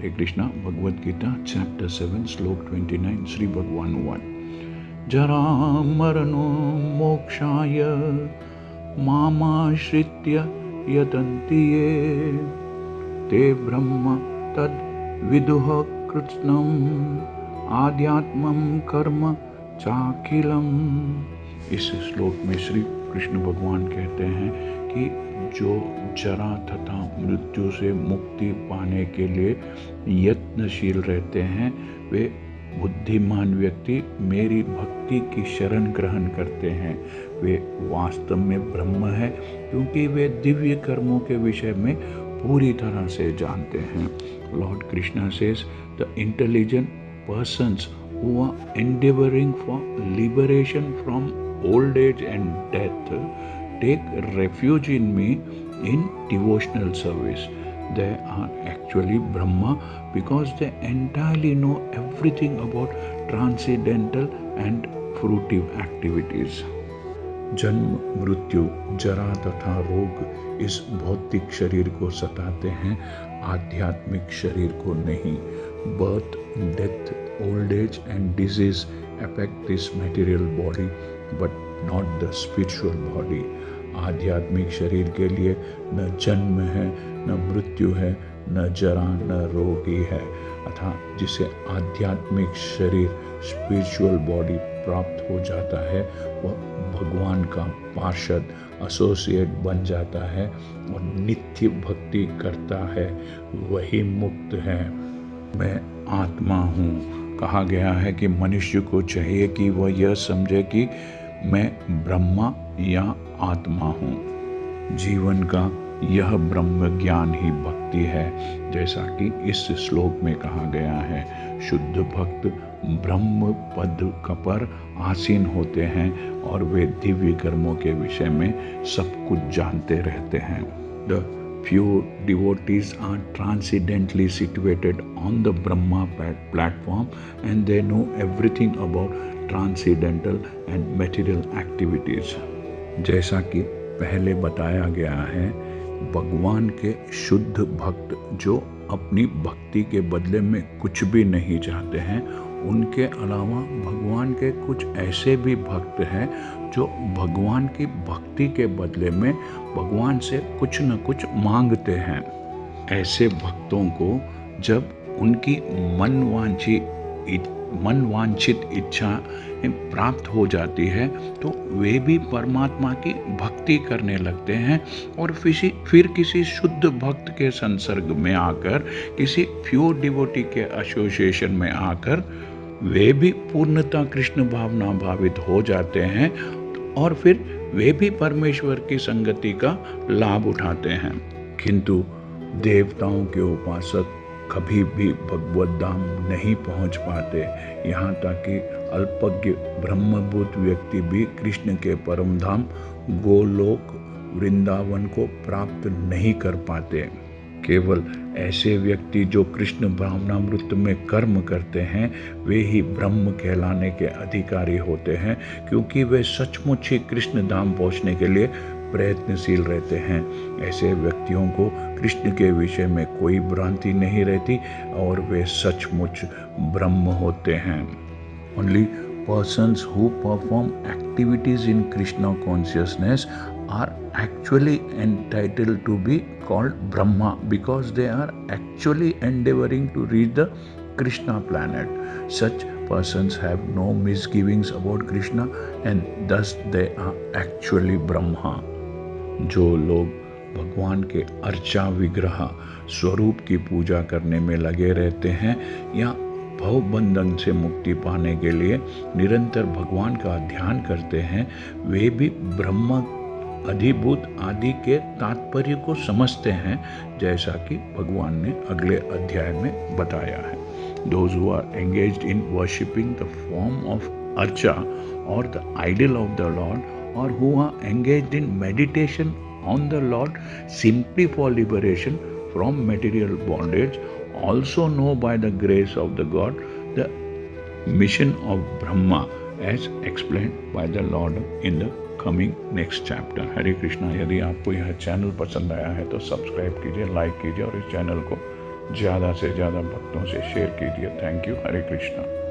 हरे Krishna. Bhagavad Gita chapter 7 श्लोक 29 श्री भगवान उवाच जरा मरणो मोक्षाय मामाश्रित्य यतन्ति ये ते ब्रह्म तद विदुः कृत्स्नम् आध्यात्मं कर्म चाखिलम्। इस श्लोक में श्री कृष्ण भगवान कहते हैं कि जो जरा तथा मृत्यु से मुक्ति पाने के लिए यत्नशील रहते हैं वे बुद्धिमान व्यक्ति मेरी भक्ति की शरण ग्रहण करते हैं। वे वास्तव में ब्रह्म है क्योंकि वे दिव्य कर्मों के विषय में पूरी तरह से जानते हैं। Lord Krishna says the intelligent persons who are endeavoring for liberation from old age and death take refuge in me in devotional service. They are actually Brahma because they entirely know everything about transcendental and fruitive activities. जन्म, मृत्यु, जरा तथा रोग इस भौतिक शरीर को सताते हैं, आध्यात्मिक शरीर को नहीं। Birth, death, old age and disease affect this material body but not the spiritual body. आध्यात्मिक शरीर के लिए न जन्म है, न मृत्यु है, न जरा, न रोग ही है। अतः जिसे आध्यात्मिक शरीर स्पिरिचुअल बॉडी प्राप्त हो जाता है वह भगवान का पार्षद एसोसिएट बन जाता है और नित्य भक्ति करता है, वही मुक्त है। मैं आत्मा हूँ। कहा गया है कि मनुष्य को चाहिए कि वह यह समझे कि मैं ब्रह्मा या आत्मा हूँ। जीवन का यह ब्रह्म ज्ञान ही भक्ति है। जैसा कि इस श्लोक में कहा गया है, शुद्ध भक्त ब्रह्म पद पर आसीन होते हैं और वे दिव्य कर्मों के विषय में सब कुछ जानते रहते हैं। The pure devotees are transcendently situated on the Brahma platform and they know everything about transcendental and material activities. जैसा कि पहले बताया गया है, भगवान के शुद्ध भक्त जो अपनी भक्ति के बदले में कुछ भी नहीं चाहते हैं, उनके अलावा भगवान के कुछ ऐसे भी भक्त हैं जो भगवान की भक्ति के बदले में भगवान से कुछ न कुछ मांगते हैं। ऐसे भक्तों को जब उनकी मनवांछित इच्छा प्राप्त हो जाती है तो वे भी परमात्मा की भक्ति करने लगते हैं और फिर किसी शुद्ध भक्त के संसर्ग में आकर, किसी प्योर डिवोटी के एसोसिएशन में आकर वे भी पूर्णतः कृष्ण भावना भावित हो जाते हैं और फिर वे भी परमेश्वर की संगति का लाभ उठाते हैं। किंतु देवताओं के उपासक कभी भी भगवत धाम नहीं पहुंच पाते। यहाँ तक कि अल्पज्ञ ब्रह्मभूत व्यक्ति भी कृष्ण के परम धाम गोलोक वृंदावन को प्राप्त नहीं कर पाते। केवल ऐसे व्यक्ति जो कृष्ण भावनामृत में कर्म करते हैं वे ही ब्रह्म कहलाने के अधिकारी होते हैं, क्योंकि वे सचमुच ही कृष्ण धाम पहुंचने के लिए प्रयत्नशील रहते हैं। ऐसे व्यक्तियों को कृष्ण के विषय में कोई भ्रांति नहीं रहती और वे सचमुच ब्रह्म होते हैं। Only persons who perform activities in Krishna consciousness are actually entitled to be called Brahma because they are actually endeavoring to reach the Krishna planet. Such persons have no misgivings about Krishna and thus they are actually Brahma. जो लोग भगवान के अर्चा विग्रह स्वरूप की पूजा करने में लगे रहते हैं या भव बंधन से मुक्ति पाने के लिए निरंतर भगवान का ध्यान करते हैं, वे भी ब्रह्म अधिभूत आदि के तात्पर्य को समझते हैं, जैसा कि भगवान ने अगले अध्याय में बताया है। Those who are engaged in worshipping the form of archa or the idol of the Lord, or who are engaged in meditation on the Lord simply for liberation from material bondage, also know by the grace of the God the mission of Brahma as explained by the Lord in the coming next chapter. हरे कृष्णा। यदि आपको यह channel पसंद आया है तो subscribe कीजिए, like कीजिए और इस चैनल को ज़्यादा से ज़्यादा भक्तों से शेयर कीजिए। Thank you. हरे कृष्णा।